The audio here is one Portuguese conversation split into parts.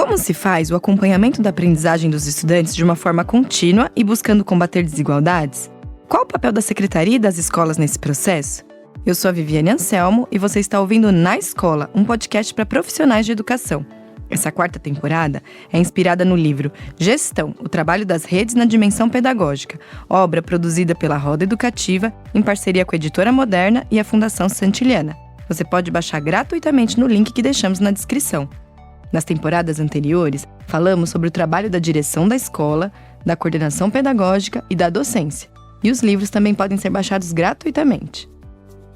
Como se faz o acompanhamento da aprendizagem dos estudantes de uma forma contínua e buscando combater desigualdades? Qual o papel da secretaria e das escolas nesse processo? Eu sou a Viviane Anselmo e você está ouvindo Na Escola, um podcast para profissionais de educação. Essa quarta temporada é inspirada no livro Gestão, o trabalho das redes na dimensão pedagógica, obra produzida pela Roda Educativa em parceria com a Editora Moderna e a Fundação Santiliana. Você pode baixar gratuitamente no link que deixamos na descrição. Nas temporadas anteriores, falamos sobre o trabalho da direção da escola, da coordenação pedagógica e da docência. E os livros também podem ser baixados gratuitamente.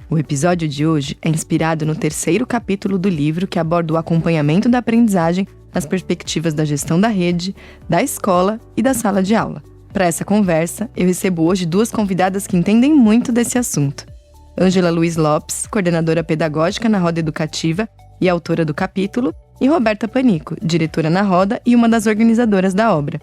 O episódio de hoje é inspirado no terceiro capítulo do livro que aborda o acompanhamento da aprendizagem nas perspectivas da gestão da rede, da escola e da sala de aula. Para essa conversa, eu recebo hoje duas convidadas que entendem muito desse assunto. Ângela Luiz Lopes, coordenadora pedagógica na Roda Educativa e autora do capítulo, e Roberta Panico, diretora na Roda e uma das organizadoras da obra.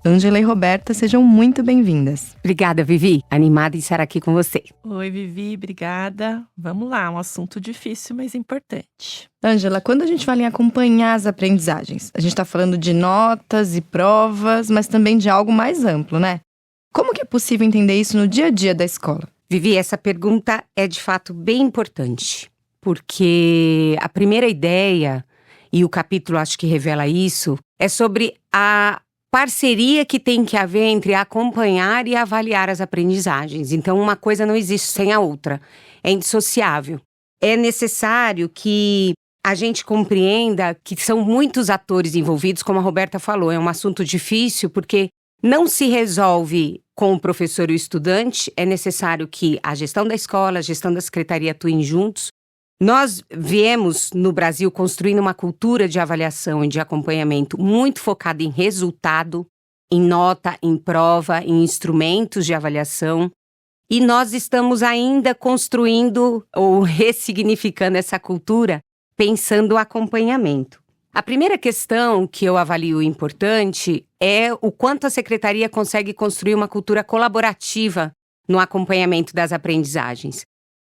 Ângela e Roberta, sejam muito bem-vindas. Obrigada, Vivi. Animada em estar aqui com você. Oi, Vivi, obrigada. Vamos lá, um assunto difícil, mas importante. Ângela, quando a gente fala em acompanhar as aprendizagens, a gente está falando de notas e provas, mas também de algo mais amplo, né? Como que é possível entender isso no dia a dia da escola? Vivi, essa pergunta é de fato bem importante, porque a primeira ideia, e o capítulo acho que revela isso, é sobre a parceria que tem que haver entre acompanhar e avaliar as aprendizagens. Então, uma coisa não existe sem a outra. É indissociável. É necessário que a gente compreenda que são muitos atores envolvidos, como a Roberta falou. É um assunto difícil porque não se resolve com o professor e o estudante. É necessário que a gestão da escola, a gestão da secretaria atuem juntos. Nós viemos no Brasil construindo uma cultura de avaliação e de acompanhamento muito focada em resultado, em nota, em prova, em instrumentos de avaliação. E nós estamos ainda construindo ou ressignificando essa cultura pensando o acompanhamento. A primeira questão que eu avalio importante é o quanto a secretaria consegue construir uma cultura colaborativa no acompanhamento das aprendizagens.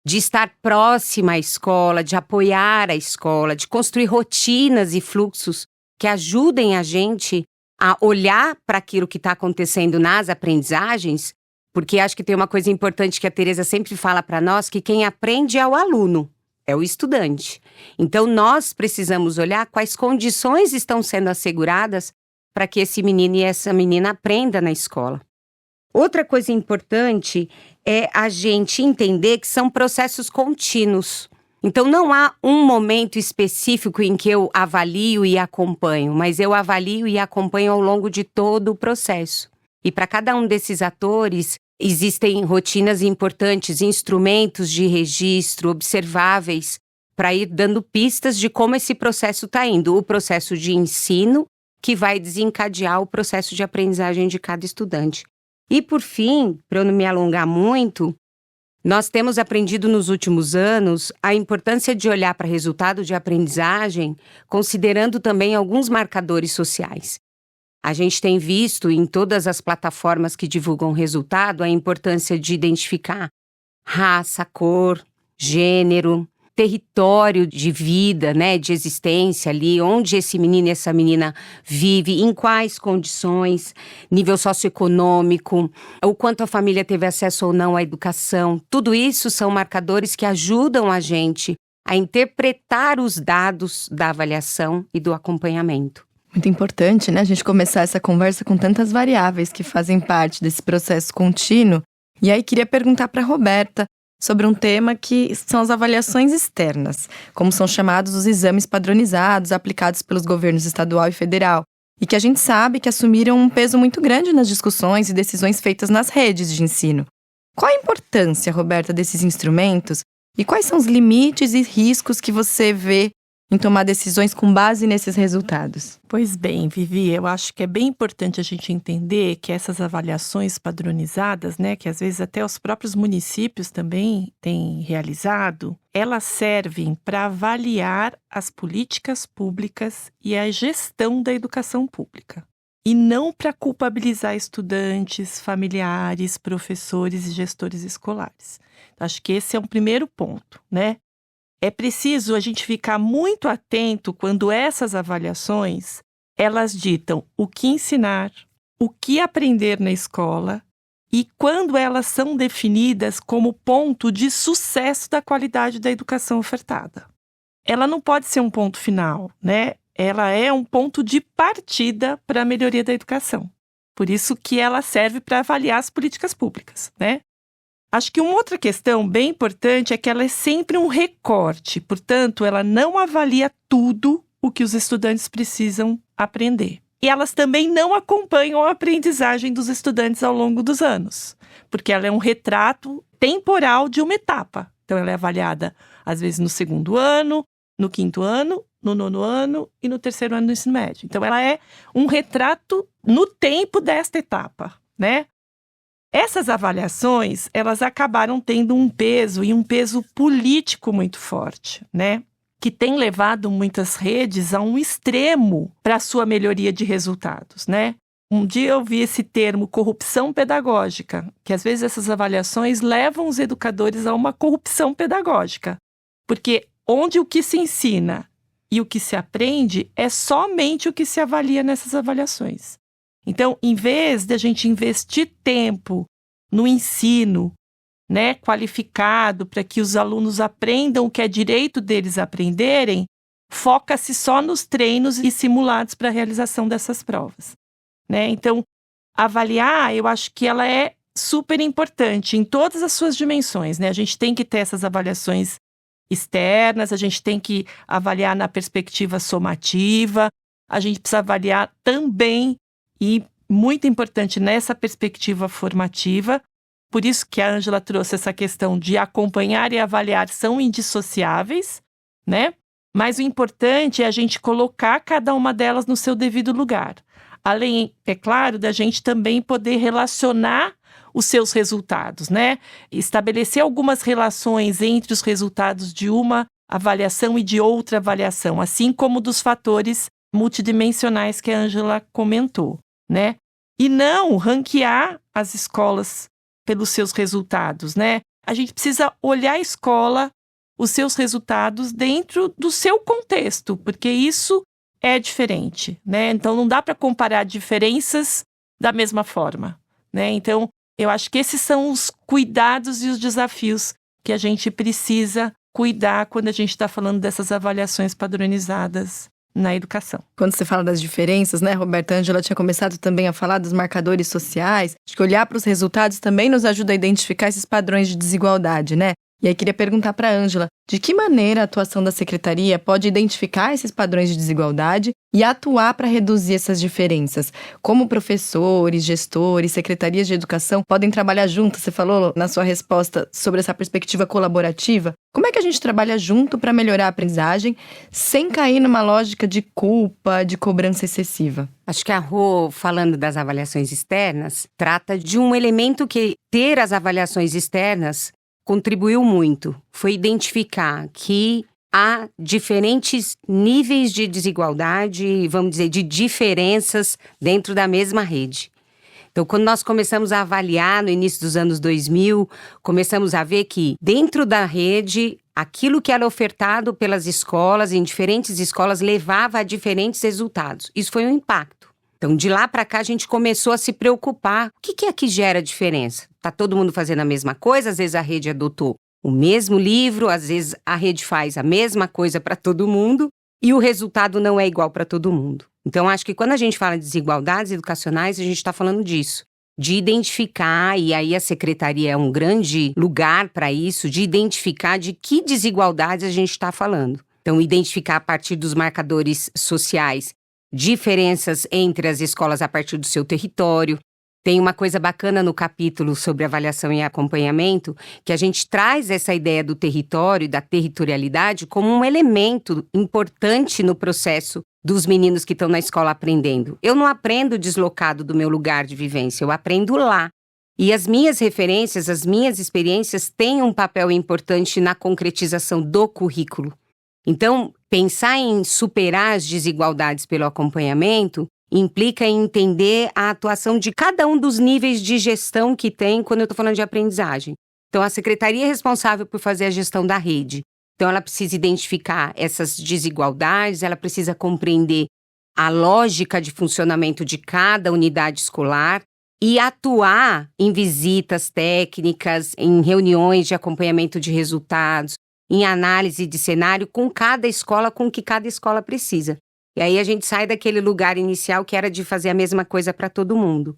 De estar próxima à escola, de apoiar a escola, de construir rotinas e fluxos que ajudem a gente a olhar para aquilo que está acontecendo nas aprendizagens, porque acho que tem uma coisa importante que a Tereza sempre fala para nós, que quem aprende é o aluno, é o estudante. Então nós precisamos olhar quais condições estão sendo asseguradas para que esse menino e essa menina aprendam na escola. Outra coisa importante é a gente entender que são processos contínuos. Então, não há um momento específico em que eu avalio e acompanho, mas eu avalio e acompanho ao longo de todo o processo. E para cada um desses atores, existem rotinas importantes, instrumentos de registro observáveis para ir dando pistas de como esse processo está indo. O processo de ensino que vai desencadear o processo de aprendizagem de cada estudante. E por fim, para eu não me alongar muito, nós temos aprendido nos últimos anos a importância de olhar para resultado de aprendizagem, considerando também alguns marcadores sociais. A gente tem visto em todas as plataformas que divulgam resultado a importância de identificar raça, cor, gênero, território de vida, né, de existência ali, onde esse menino e essa menina vive, em quais condições, nível socioeconômico, o quanto a família teve acesso ou não à educação. Tudo isso são marcadores que ajudam a gente a interpretar os dados da avaliação e do acompanhamento. Muito importante, né, a gente começar essa conversa com tantas variáveis que fazem parte desse processo contínuo. E aí queria perguntar para a Roberta sobre um tema que são as avaliações externas, como são chamados os exames padronizados aplicados pelos governos estadual e federal, e que a gente sabe que assumiram um peso muito grande nas discussões e decisões feitas nas redes de ensino. Qual a importância, Roberta, desses instrumentos e quais são os limites e riscos que você vê em tomar decisões com base nesses resultados? Pois bem, Vivi, eu acho que é bem importante a gente entender que essas avaliações padronizadas, né, que às vezes até os próprios municípios também têm realizado, elas servem para avaliar as políticas públicas e a gestão da educação pública. E não para culpabilizar estudantes, familiares, professores e gestores escolares. Acho que esse é um primeiro ponto, né? É preciso a gente ficar muito atento quando essas avaliações elas ditam o que ensinar, o que aprender na escola e quando elas são definidas como ponto de sucesso da qualidade da educação ofertada. Ela não pode ser um ponto final, né? Ela é um ponto de partida para a melhoria da educação. Por isso que ela serve para avaliar as políticas públicas, né? Acho que uma outra questão bem importante é que ela é sempre um recorte, portanto, ela não avalia tudo o que os estudantes precisam aprender. E elas também não acompanham a aprendizagem dos estudantes ao longo dos anos, porque ela é um retrato temporal de uma etapa. Então, ela é avaliada, às vezes, no 2º ano, no 5º ano, no 9º ano e no 3º ano do ensino médio. Então, ela é um retrato no tempo desta etapa, né? Essas avaliações, elas acabaram tendo um peso e um peso político muito forte, né? Que tem levado muitas redes a um extremo para a sua melhoria de resultados, né? Um dia eu vi esse termo corrupção pedagógica, que às vezes essas avaliações levam os educadores a uma corrupção pedagógica, porque onde o que se ensina e o que se aprende é somente o que se avalia nessas avaliações. Então, em vez de a gente investir tempo no ensino, né, qualificado para que os alunos aprendam o que é direito deles aprenderem, foca-se só nos treinos e simulados para a realização dessas provas, né? Então, avaliar, eu acho que ela é super importante em todas as suas dimensões, né? A gente tem que ter essas avaliações externas, a gente tem que avaliar na perspectiva somativa, a gente precisa avaliar também, e muito importante nessa perspectiva formativa. Por isso que a Ângela trouxe essa questão de acompanhar e avaliar são indissociáveis, né? Mas o importante é a gente colocar cada uma delas no seu devido lugar. Além, é claro, da gente também poder relacionar os seus resultados, né? Estabelecer algumas relações entre os resultados de uma avaliação e de outra avaliação, assim como dos fatores multidimensionais que a Ângela comentou, né? E não ranquear as escolas pelos seus resultados, né? A gente precisa olhar a escola, os seus resultados dentro do seu contexto, porque isso é diferente, né? Então, não dá para comparar diferenças da mesma forma, né? Então, eu acho que esses são os cuidados e os desafios que a gente precisa cuidar quando a gente está falando dessas avaliações padronizadas na educação. Quando você fala das diferenças, né, Roberta? A Ângela tinha começado também a falar dos marcadores sociais. Acho que olhar para os resultados também nos ajuda a identificar esses padrões de desigualdade, né? E aí queria perguntar para a Ângela, de que maneira a atuação da Secretaria pode identificar esses padrões de desigualdade e atuar para reduzir essas diferenças? Como professores, gestores, secretarias de educação podem trabalhar juntos? Você falou na sua resposta sobre essa perspectiva colaborativa. Como é que a gente trabalha junto para melhorar a aprendizagem sem cair numa lógica de culpa, de cobrança excessiva? Acho que a Rô, falando das avaliações externas, trata de um elemento que ter as avaliações externas contribuiu muito. Foi identificar que há diferentes níveis de desigualdade, vamos dizer, de diferenças dentro da mesma rede. Então, quando nós começamos a avaliar no início dos anos 2000, começamos a ver que dentro da rede, aquilo que era ofertado pelas escolas, em diferentes escolas, levava a diferentes resultados. Isso foi um impacto. Então, de lá para cá, a gente começou a se preocupar. O que é que gera diferença? Está todo mundo fazendo a mesma coisa? Às vezes a rede adotou o mesmo livro, às vezes a rede faz a mesma coisa para todo mundo e o resultado não é igual para todo mundo. Então, acho que quando a gente fala de desigualdades educacionais, a gente está falando disso. De identificar, e aí a secretaria é um grande lugar para isso, de identificar de que desigualdades a gente está falando. Então, identificar a partir dos marcadores sociais diferenças entre as escolas a partir do seu território. Tem uma coisa bacana no capítulo sobre avaliação e acompanhamento, que a gente traz essa ideia do território e da territorialidade como um elemento importante no processo dos meninos que estão na escola aprendendo. Eu não aprendo deslocado do meu lugar de vivência, eu aprendo lá. E as minhas referências, as minhas experiências têm um papel importante na concretização do currículo. Então, pensar em superar as desigualdades pelo acompanhamento implica em entender a atuação de cada um dos níveis de gestão que tem quando eu estou falando de aprendizagem. Então, a secretaria é responsável por fazer a gestão da rede. Então, ela precisa identificar essas desigualdades, ela precisa compreender a lógica de funcionamento de cada unidade escolar e atuar em visitas técnicas, em reuniões de acompanhamento de resultados, em análise de cenário com cada escola, com o que cada escola precisa. E aí a gente sai daquele lugar inicial que era de fazer a mesma coisa para todo mundo.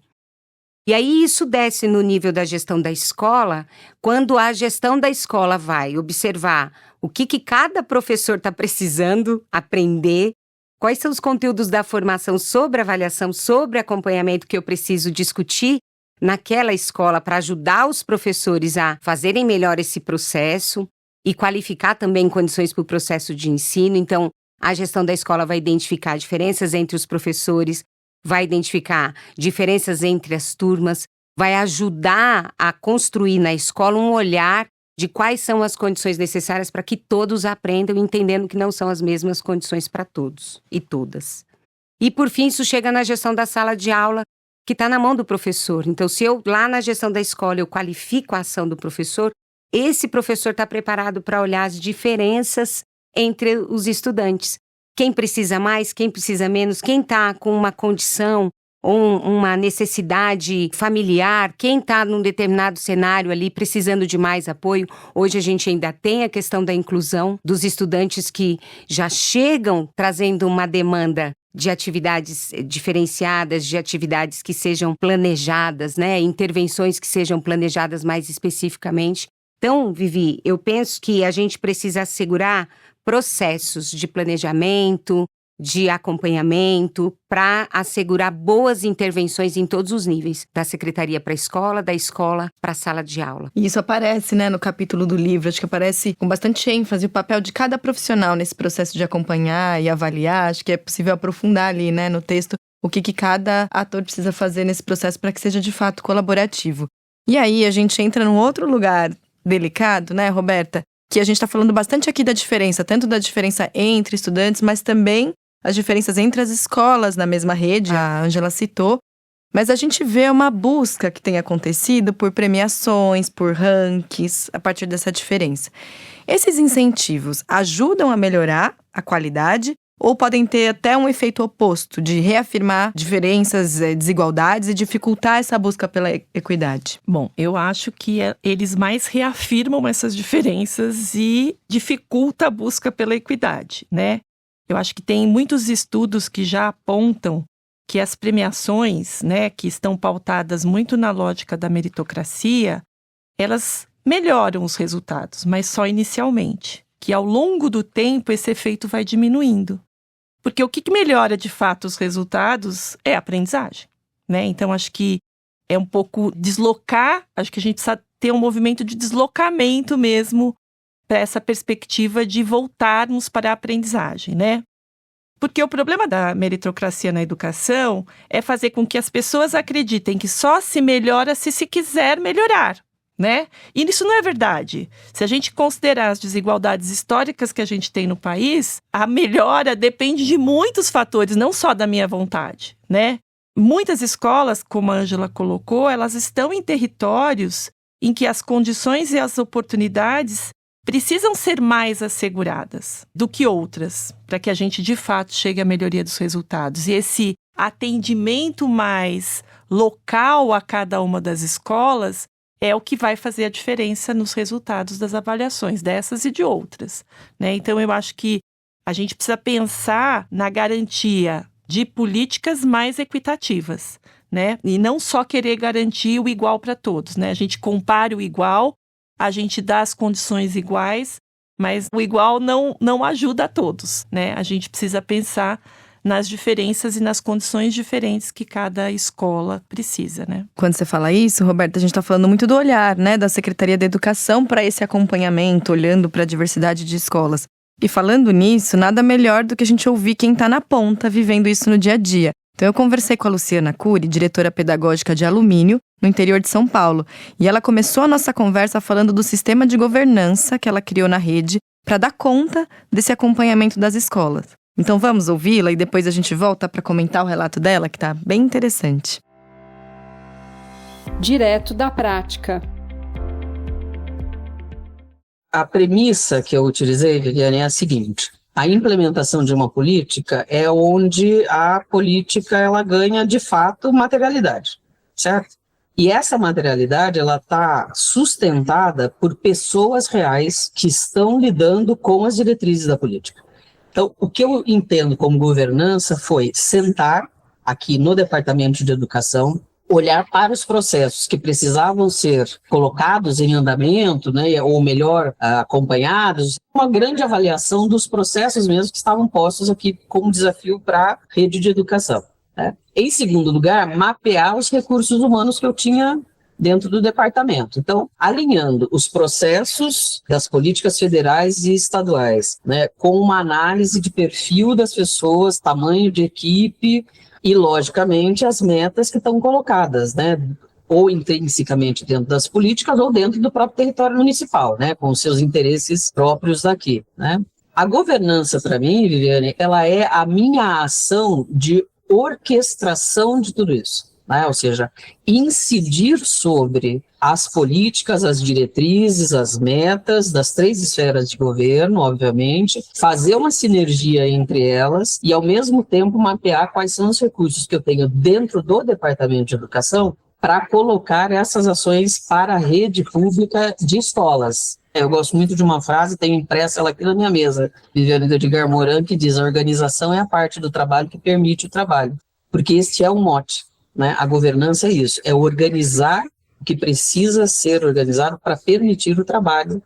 E aí isso desce no nível da gestão da escola, quando a gestão da escola vai observar o que cada professor está precisando aprender, quais são os conteúdos da formação sobre avaliação, sobre acompanhamento que eu preciso discutir naquela escola para ajudar os professores a fazerem melhor esse processo e qualificar também condições para o processo de ensino. Então, a gestão da escola vai identificar diferenças entre os professores, vai identificar diferenças entre as turmas, vai ajudar a construir na escola um olhar de quais são as condições necessárias para que todos aprendam, entendendo que não são as mesmas condições para todos e todas. E, por fim, isso chega na gestão da sala de aula, que está na mão do professor. Então, se eu, lá na gestão da escola, eu qualifico a ação do professor, esse professor está preparado para olhar as diferenças entre os estudantes. Quem precisa mais, quem precisa menos, quem está com uma condição ou uma necessidade familiar, quem está num determinado cenário ali precisando de mais apoio. Hoje a gente ainda tem a questão da inclusão dos estudantes que já chegam trazendo uma demanda de atividades diferenciadas, de atividades que sejam planejadas, né? Intervenções que sejam planejadas mais especificamente. Então, Vivi, eu penso que a gente precisa assegurar processos de planejamento, de acompanhamento, para assegurar boas intervenções em todos os níveis, da secretaria para a escola, da escola para a sala de aula. E isso aparece, né, no capítulo do livro, acho que aparece com bastante ênfase o papel de cada profissional nesse processo de acompanhar e avaliar. Acho que é possível aprofundar ali, né, no texto, o que cada ator precisa fazer nesse processo para que seja de fato colaborativo. E aí a gente entra num outro lugar delicado, né, Roberta? Que a gente está falando bastante aqui da diferença, tanto da diferença entre estudantes, mas também as diferenças entre as escolas na mesma rede, a Ângela citou. Mas a gente vê uma busca que tem acontecido por premiações, por rankings, a partir dessa diferença. Esses incentivos ajudam a melhorar a qualidade ou podem ter até um efeito oposto, de reafirmar diferenças, desigualdades e dificultar essa busca pela equidade? Bom, eu acho que eles mais reafirmam essas diferenças e dificulta a busca pela equidade, né? Eu acho que tem muitos estudos que já apontam que as premiações, né, que estão pautadas muito na lógica da meritocracia, elas melhoram os resultados, mas só inicialmente. Que ao longo do tempo esse efeito vai diminuindo. Porque o que melhora de fato os resultados é a aprendizagem, né? Então acho que é um pouco deslocar, acho que a gente precisa ter um movimento de deslocamento mesmo para essa perspectiva de voltarmos para a aprendizagem, né? Porque o problema da meritocracia na educação é fazer com que as pessoas acreditem que só se melhora se quiser melhorar, né? E isso não é verdade. Se a gente considerar as desigualdades históricas que a gente tem no país, a melhora depende de muitos fatores, não só da minha vontade, né? Muitas escolas, como a Ângela colocou, elas estão em territórios em que as condições e as oportunidades precisam ser mais asseguradas do que outras, para que a gente de fato chegue à melhoria dos resultados. E esse atendimento mais local a cada uma das escolas é o que vai fazer a diferença nos resultados das avaliações, dessas e de outras, né? Então, eu acho que a gente precisa pensar na garantia de políticas mais equitativas, né? E não só querer garantir o igual para todos, né? A gente compara o igual, a gente dá as condições iguais, mas o igual não ajuda a todos, né? A gente precisa pensar nas diferenças e nas condições diferentes que cada escola precisa, né? Quando você fala isso, Roberta, a gente está falando muito do olhar, né, da Secretaria da Educação para esse acompanhamento, olhando para a diversidade de escolas. E falando nisso, nada melhor do que a gente ouvir quem está na ponta, vivendo isso no dia a dia. Então eu conversei com a Luciana Cury, diretora pedagógica de Alumínio, no interior de São Paulo. E ela começou a nossa conversa falando do sistema de governança que ela criou na rede para dar conta desse acompanhamento das escolas. Então vamos ouvi-la e depois a gente volta para comentar o relato dela, que está bem interessante. Direto da prática. A premissa que eu utilizei, Viviane, é a seguinte. A implementação de uma política é onde a política ela ganha, de fato, materialidade, certo? E essa materialidade ela está sustentada por pessoas reais que estão lidando com as diretrizes da política. Então, o que eu entendo como governança foi sentar aqui no Departamento de Educação, olhar para os processos que precisavam ser colocados em andamento, né, ou melhor, acompanhados, uma grande avaliação dos processos mesmo que estavam postos aqui como desafio para a rede de educação. Né. Em segundo lugar, mapear os recursos humanos que eu tinha dentro do departamento. Então, alinhando os processos das políticas federais e estaduais, né, com uma análise de perfil das pessoas, tamanho de equipe, e, logicamente, as metas que estão colocadas, né? Ou intrinsecamente dentro das políticas ou dentro do próprio território municipal, né? Com os seus interesses próprios daqui, né? A governança, para mim, Viviane, ela é a minha ação de orquestração de tudo isso, né? Ou seja, incidir sobre as políticas, as diretrizes, as metas das 3 esferas de governo, obviamente, fazer uma sinergia entre elas e, ao mesmo tempo, mapear quais são os recursos que eu tenho dentro do Departamento de Educação para colocar essas ações para a rede pública de escolas. Eu gosto muito de uma frase, tenho impressa ela aqui na minha mesa, Viviane de Edgar Morin, que diz: a organização é a parte do trabalho que permite o trabalho, porque este é o mote, né? A governança é isso, é organizar o que precisa ser organizado para permitir o trabalho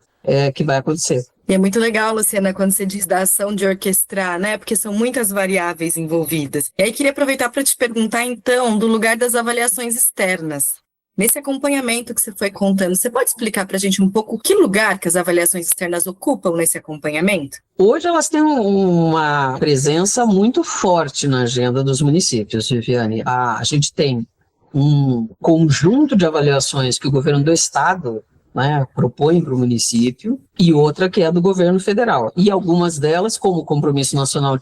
que vai acontecer. E é muito legal, Luciana, quando você diz da ação de orquestrar, né? Porque são muitas variáveis envolvidas. E aí queria aproveitar para te perguntar, então, do lugar das avaliações externas. Nesse acompanhamento que você foi contando, você pode explicar para a gente um pouco que lugar que as avaliações externas ocupam nesse acompanhamento? Hoje elas têm uma presença muito forte na agenda dos municípios, Viviane. A gente tem um conjunto de avaliações que o governo do estado, né, propõe para o município, e outra que é do governo federal. E algumas delas, como o Compromisso Nacional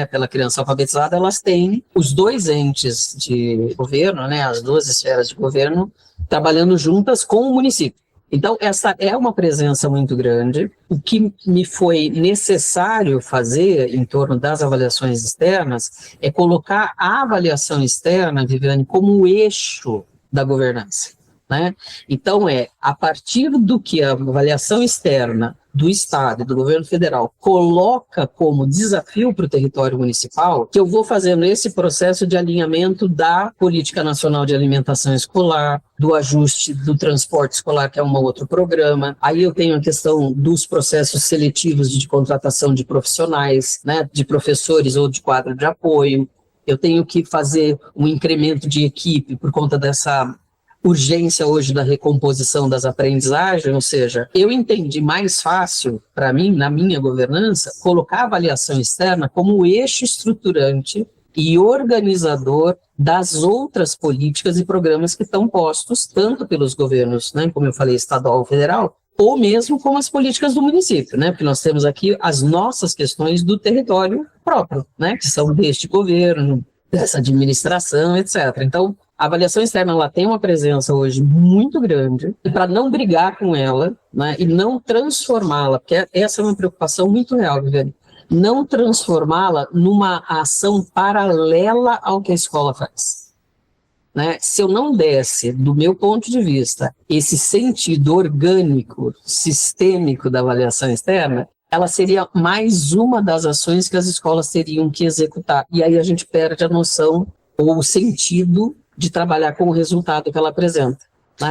pela Criança Alfabetizada, elas têm os 2 entes de governo, né, as 2 esferas de governo, trabalhando juntas com o município. Então, essa é uma presença muito grande. O que me foi necessário fazer em torno das avaliações externas é colocar a avaliação externa, Viviane, como o eixo da governança, né? Então, a partir do que a avaliação externa do Estado e do governo federal coloca como desafio para o território municipal, que eu vou fazendo esse processo de alinhamento da Política Nacional de Alimentação Escolar, do ajuste do transporte escolar, que é um outro programa. Aí eu tenho a questão dos processos seletivos de contratação de profissionais, né, de professores ou de quadro de apoio. Eu tenho que fazer um incremento de equipe por conta dessa urgência hoje da recomposição das aprendizagens, ou seja, eu entendi mais fácil, para mim, na minha governança, colocar a avaliação externa como o eixo estruturante e organizador das outras políticas e programas que estão postos, tanto pelos governos, né, como eu falei, estadual ou federal, ou mesmo com as políticas do município, né, porque nós temos aqui as nossas questões do território próprio, né, que são deste governo, dessa administração, etc. Então, a avaliação externa ela tem uma presença hoje muito grande, e para não brigar com ela, né, e não transformá-la, porque essa é uma preocupação muito real, Viviane, não transformá-la numa ação paralela ao que a escola faz. Né? Se eu não desse, do meu ponto de vista, esse sentido orgânico, sistêmico da avaliação externa, ela seria mais uma das ações que as escolas teriam que executar. E aí a gente perde a noção ou o sentido de trabalhar com o resultado que ela apresenta.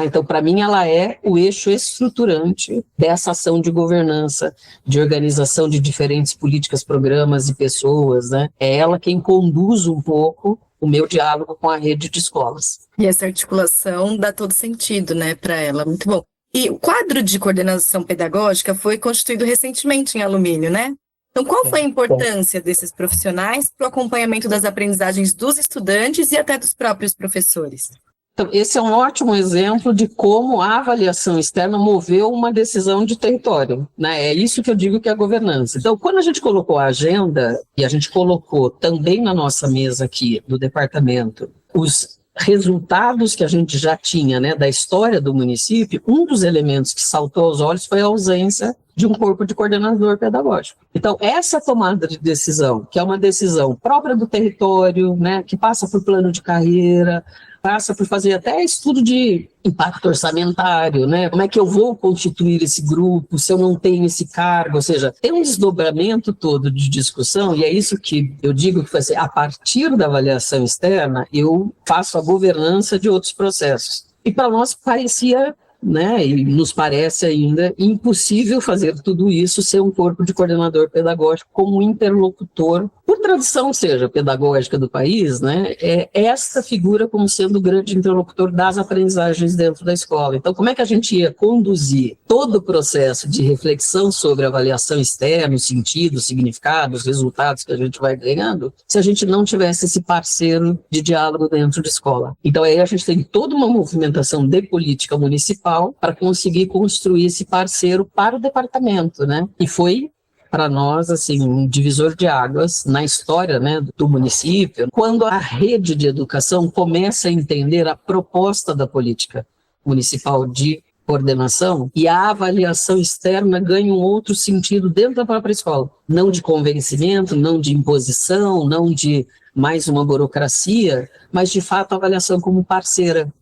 Então, para mim, ela é o eixo estruturante dessa ação de governança, de organização de diferentes políticas, programas e pessoas. Né? É ela quem conduz um pouco o meu diálogo com a rede de escolas. E essa articulação dá todo sentido, né, para ela. Muito bom. E o quadro de coordenação pedagógica foi constituído recentemente em Alumínio, né? Então, qual foi a importância desses profissionais para o acompanhamento das aprendizagens dos estudantes e até dos próprios professores? Então, esse é um ótimo exemplo de como a avaliação externa moveu uma decisão de território, né? É isso que eu digo que é a governança. Então, quando a gente colocou a agenda, e a gente colocou também na nossa mesa aqui do departamento, os resultados que a gente já tinha, né, da história do município, um dos elementos que saltou aos olhos foi a ausência de um corpo de coordenador pedagógico. Então, essa tomada de decisão, que é uma decisão própria do território, né, que passa por plano de carreira, passa por fazer até estudo de impacto orçamentário, né? Como é que eu vou constituir esse grupo se eu não tenho esse cargo? Ou seja, tem um desdobramento todo de discussão, e é isso que eu digo que a partir da avaliação externa, eu faço a governança de outros processos. E para nós parecia, né, e nos parece ainda impossível fazer tudo isso sem um corpo de coordenador pedagógico como interlocutor, por tradição seja pedagógica do país, né, é essa figura como sendo o grande interlocutor das aprendizagens dentro da escola. Então, como é que a gente ia conduzir todo o processo de reflexão sobre a avaliação externa, o sentido, o significado, os resultados que a gente vai ganhando, se a gente não tivesse esse parceiro de diálogo dentro de escola? Então, aí a gente tem toda uma movimentação de política municipal para conseguir construir esse parceiro para o departamento, né? E foi, para nós, assim, um divisor de águas na história, né, do município, quando a rede de educação começa a entender a proposta da política municipal de coordenação e a avaliação externa ganha um outro sentido dentro da própria escola. Não de convencimento, não de imposição, não de mais uma burocracia, mas de fato a avaliação como parceira,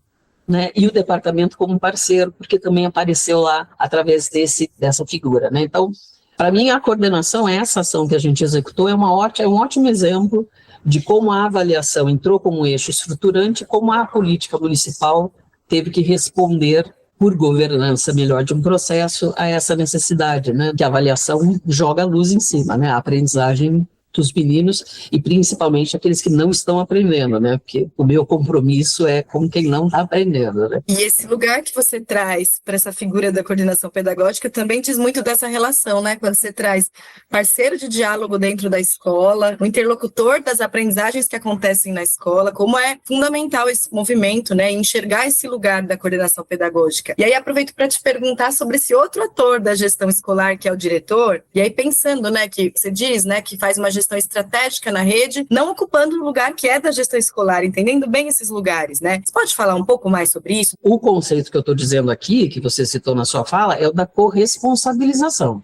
né, e o departamento como parceiro, porque também apareceu lá através dessa figura, né? Então, para mim, a coordenação, essa ação que a gente executou, é um ótimo exemplo de como a avaliação entrou como eixo estruturante, como a política municipal teve que responder por governança melhor de um processo a essa necessidade, né, que a avaliação joga a luz em cima, né, a aprendizagem dos meninos e principalmente aqueles que não estão aprendendo, né? Porque o meu compromisso é com quem não está aprendendo, né? E esse lugar que você traz para essa figura da coordenação pedagógica também diz muito dessa relação, né? Quando você traz parceiro de diálogo dentro da escola, o interlocutor das aprendizagens que acontecem na escola, como é fundamental esse movimento, né? Enxergar esse lugar da coordenação pedagógica. E aí aproveito para te perguntar sobre esse outro ator da gestão escolar, que é o diretor, e aí pensando, né, que você diz, né, que faz uma gestão estratégica na rede, não ocupando o lugar que é da gestão escolar, entendendo bem esses lugares, né? Você pode falar um pouco mais sobre isso? O conceito que eu estou dizendo aqui, que você citou na sua fala, é o da corresponsabilização,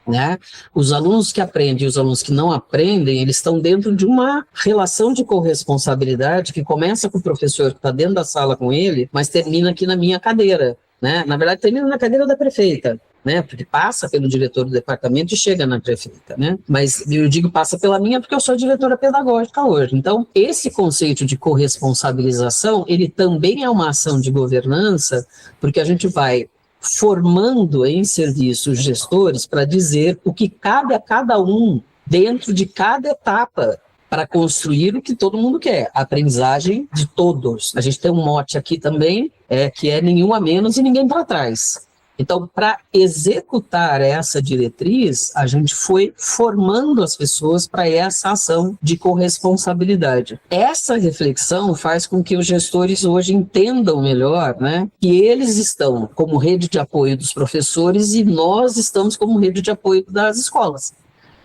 né? Os alunos que aprendem e os alunos que não aprendem, eles estão dentro de uma relação de corresponsabilidade que começa com o professor que está dentro da sala com ele, mas termina aqui na minha cadeira, né? Na verdade, termina na cadeira da prefeita, né? Porque passa pelo diretor do departamento e chega na prefeita, né? Mas eu digo passa pela minha porque eu sou diretora pedagógica hoje. Então, esse conceito de corresponsabilização, ele também é uma ação de governança, porque a gente vai formando em serviço os gestores para dizer o que cabe a cada um dentro de cada etapa para construir o que todo mundo quer, a aprendizagem de todos. A gente tem um mote aqui também, que é nenhum a menos e ninguém para trás. Então, para executar essa diretriz, a gente foi formando as pessoas para essa ação de corresponsabilidade. Essa reflexão faz com que os gestores hoje entendam melhor, né, que eles estão como rede de apoio dos professores e nós estamos como rede de apoio das escolas,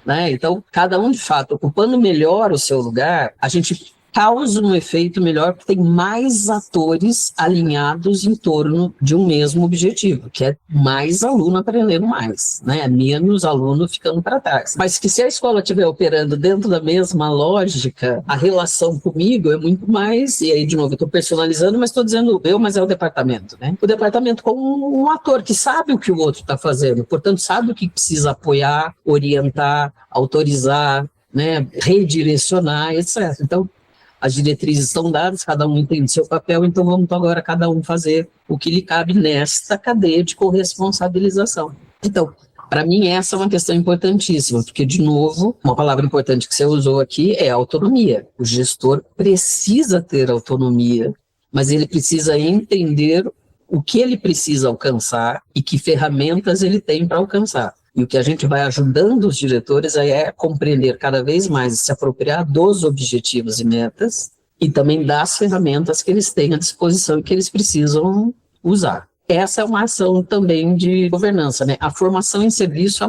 né? Então, cada um, de fato, ocupando melhor o seu lugar, a gente causa um efeito melhor porque tem mais atores alinhados em torno de um mesmo objetivo, que é mais aluno aprendendo mais, né? Menos aluno ficando para trás. Mas que se a escola estiver operando dentro da mesma lógica, a relação comigo é muito mais, e aí de novo eu estou personalizando, mas estou dizendo eu, mas é o departamento, né? O departamento como um ator que sabe o que o outro está fazendo, portanto sabe o que precisa apoiar, orientar, autorizar, né? Redirecionar, etc. Então, as diretrizes estão dadas, cada um entende seu papel, então vamos agora cada um fazer o que lhe cabe nesta cadeia de corresponsabilização. Então, para mim essa é uma questão importantíssima, porque, de novo, uma palavra importante que você usou aqui é autonomia. O gestor precisa ter autonomia, mas ele precisa entender o que ele precisa alcançar e que ferramentas ele tem para alcançar. E o que a gente vai ajudando os diretores é compreender cada vez mais e se apropriar dos objetivos e metas e também das ferramentas que eles têm à disposição e que eles precisam usar. Essa é uma ação também de governança, né? A formação em serviço,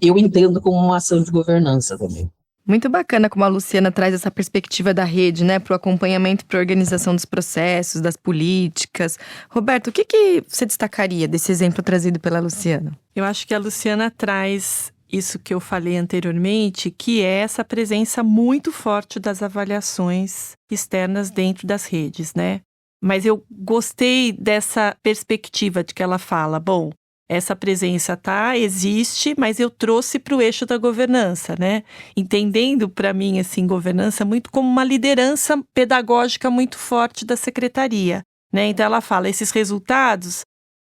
eu entendo como uma ação de governança também. Muito bacana como a Luciana traz essa perspectiva da rede, né, para o acompanhamento, para a organização dos processos, das políticas. Roberto, o que você destacaria desse exemplo trazido pela Luciana? Eu acho que a Luciana traz isso que eu falei anteriormente, que é essa presença muito forte das avaliações externas dentro das redes, né? Mas eu gostei dessa perspectiva de que ela fala, bom, essa presença existe, mas eu trouxe para o eixo da governança, né? Entendendo para mim, assim, governança muito como uma liderança pedagógica muito forte da secretaria, né? Então ela fala, esses resultados,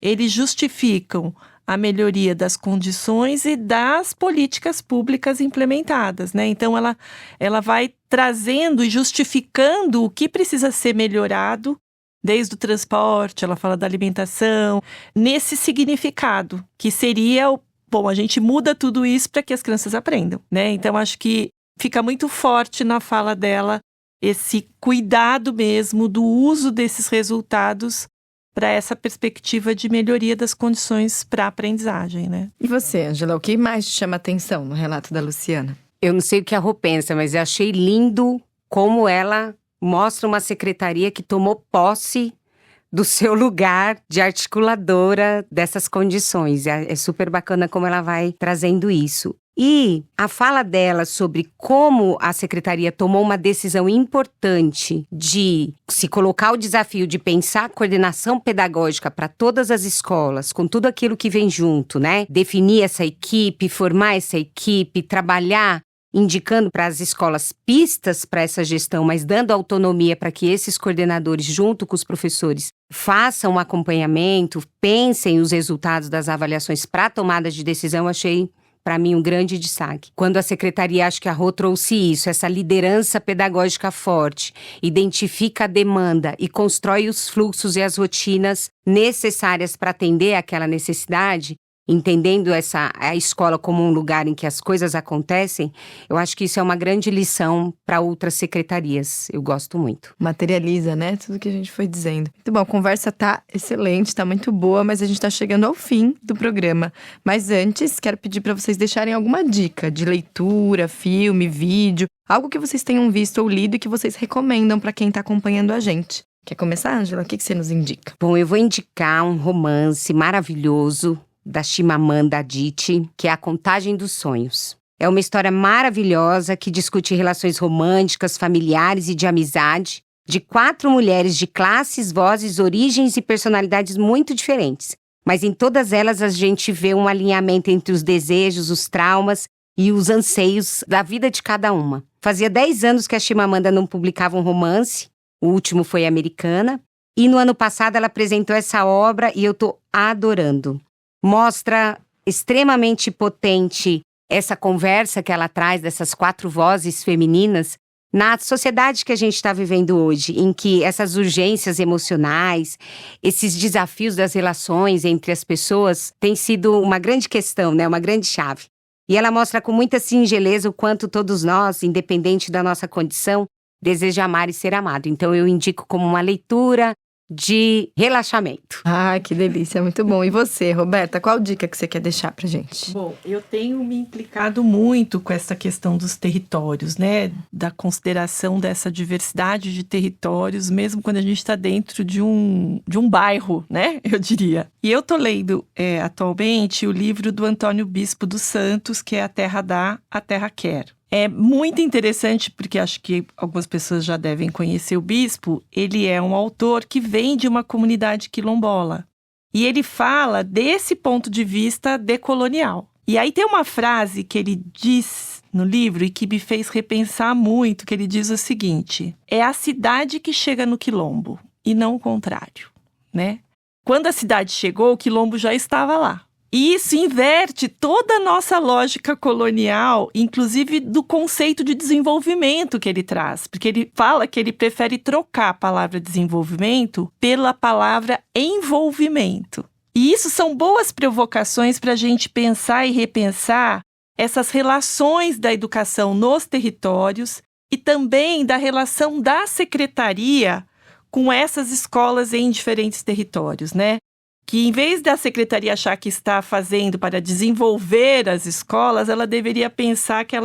eles justificam a melhoria das condições e das políticas públicas implementadas, né? Então ela vai trazendo e justificando o que precisa ser melhorado, desde o transporte, ela fala da alimentação, nesse significado, que seria, bom, a gente muda tudo isso para que as crianças aprendam, né? Então, acho que fica muito forte na fala dela esse cuidado mesmo do uso desses resultados para essa perspectiva de melhoria das condições para a aprendizagem, né? E você, Ângela, o que mais te chama atenção no relato da Luciana? Eu não sei o que a Rô pensa, mas eu achei lindo como ela mostra uma secretaria que tomou posse do seu lugar de articuladora dessas condições. É super bacana como ela vai trazendo isso. E a fala dela sobre como a secretaria tomou uma decisão importante de se colocar o desafio de pensar a coordenação pedagógica para todas as escolas, com tudo aquilo que vem junto, né? Definir essa equipe, formar essa equipe, trabalhar indicando para as escolas pistas para essa gestão, mas dando autonomia para que esses coordenadores, junto com os professores, façam um acompanhamento, pensem os resultados das avaliações para a tomada de decisão, achei, para mim, um grande destaque. Quando a secretaria, acho que a Rô trouxe isso, essa liderança pedagógica forte, identifica a demanda e constrói os fluxos e as rotinas necessárias para atender aquela necessidade, entendendo a escola como um lugar em que as coisas acontecem, eu acho que isso é uma grande lição para outras secretarias. Eu gosto muito. Materializa, né? Tudo que a gente foi dizendo. Muito bom, a conversa tá excelente, tá muito boa, mas a gente tá chegando ao fim do programa. Mas antes, quero pedir para vocês deixarem alguma dica de leitura, filme, vídeo, algo que vocês tenham visto ou lido e que vocês recomendam para quem tá acompanhando a gente. Quer começar, Ângela? O que você nos indica? Bom, eu vou indicar um romance maravilhoso da Chimamanda Adichie, que é A Contagem dos Sonhos. É uma história maravilhosa que discute relações românticas, familiares e de amizade de 4 mulheres de classes, vozes, origens e personalidades muito diferentes. Mas em todas elas a gente vê um alinhamento entre os desejos, os traumas e os anseios da vida de cada uma. Fazia 10 anos que a Chimamanda não publicava um romance, o último foi Americana, e no ano passado ela apresentou essa obra e eu tô adorando. Mostra extremamente potente essa conversa que ela traz dessas 4 vozes femininas na sociedade que a gente está vivendo hoje, em que essas urgências emocionais, esses desafios das relações entre as pessoas têm sido uma grande questão, né? Uma grande chave. E ela mostra com muita singeleza o quanto todos nós, independente da nossa condição, desejam amar e ser amado. Então eu indico como uma leitura de relaxamento. Ah, que delícia, muito bom. E você, Roberta, qual dica que você quer deixar pra gente? Bom, eu tenho me implicado muito com essa questão dos territórios, né? Da consideração dessa diversidade de territórios, mesmo quando a gente está dentro de um bairro, né? Eu diria. E eu tô lendo atualmente o livro do Antônio Bispo dos Santos, que é A Terra Dá, a Terra Quer. É muito interessante, porque acho que algumas pessoas já devem conhecer o Bispo. Ele é um autor que vem de uma comunidade quilombola. E ele fala desse ponto de vista decolonial. E aí tem uma frase que ele diz no livro e que me fez repensar muito, que ele diz o seguinte: é a cidade que chega no quilombo, e não o contrário, né? Quando a cidade chegou, o quilombo já estava lá. E isso inverte toda a nossa lógica colonial, inclusive do conceito de desenvolvimento que ele traz. Porque ele fala que ele prefere trocar a palavra desenvolvimento pela palavra envolvimento. E isso são boas provocações para a gente pensar e repensar essas relações da educação nos territórios e também da relação da secretaria com essas escolas em diferentes territórios, né? que em vez da secretaria achar que está fazendo para desenvolver as escolas, ela deveria pensar que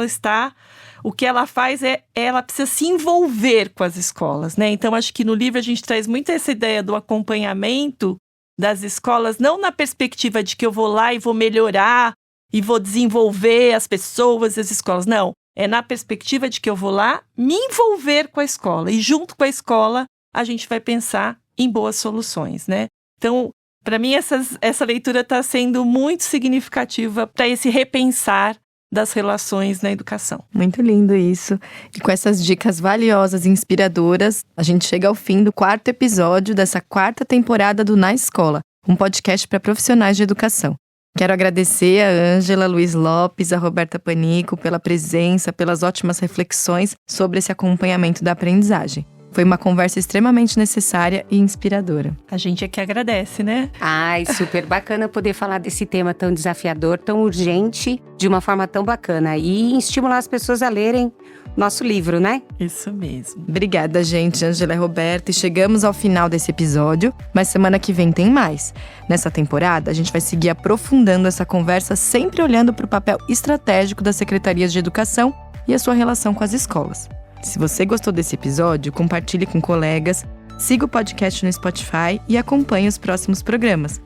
o que ela faz ela precisa se envolver com as escolas, né? Então, acho que no livro a gente traz muito essa ideia do acompanhamento das escolas, não na perspectiva de que eu vou lá e vou melhorar e vou desenvolver as pessoas e as escolas. Não, é na perspectiva de que eu vou lá me envolver com a escola. E junto com a escola, a gente vai pensar em boas soluções, né? Então, para mim, essa leitura está sendo muito significativa para esse repensar das relações na educação. Muito lindo isso. E com essas dicas valiosas e inspiradoras, a gente chega ao fim do 4º episódio dessa 4ª temporada do Na Escola, um podcast para profissionais de educação. Quero agradecer a Ângela, Luiz Lopes, a Roberta Panico pela presença, pelas ótimas reflexões sobre esse acompanhamento da aprendizagem. Foi uma conversa extremamente necessária e inspiradora. A gente é que agradece, né? Ai, super bacana poder falar desse tema tão desafiador, tão urgente, de uma forma tão bacana. E estimular as pessoas a lerem nosso livro, né? Isso mesmo. Obrigada, gente, Ângela e Roberta. E chegamos ao final desse episódio, mas semana que vem tem mais. Nessa temporada, a gente vai seguir aprofundando essa conversa, sempre olhando para o papel estratégico das secretarias de educação e a sua relação com as escolas. Se você gostou desse episódio, compartilhe com colegas, siga o podcast no Spotify e acompanhe os próximos programas.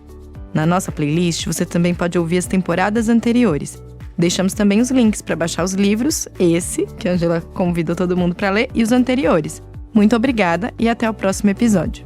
Na nossa playlist, você também pode ouvir as temporadas anteriores. Deixamos também os links para baixar os livros, esse, que a Ângela convidou todo mundo para ler, e os anteriores. Muito obrigada e até o próximo episódio.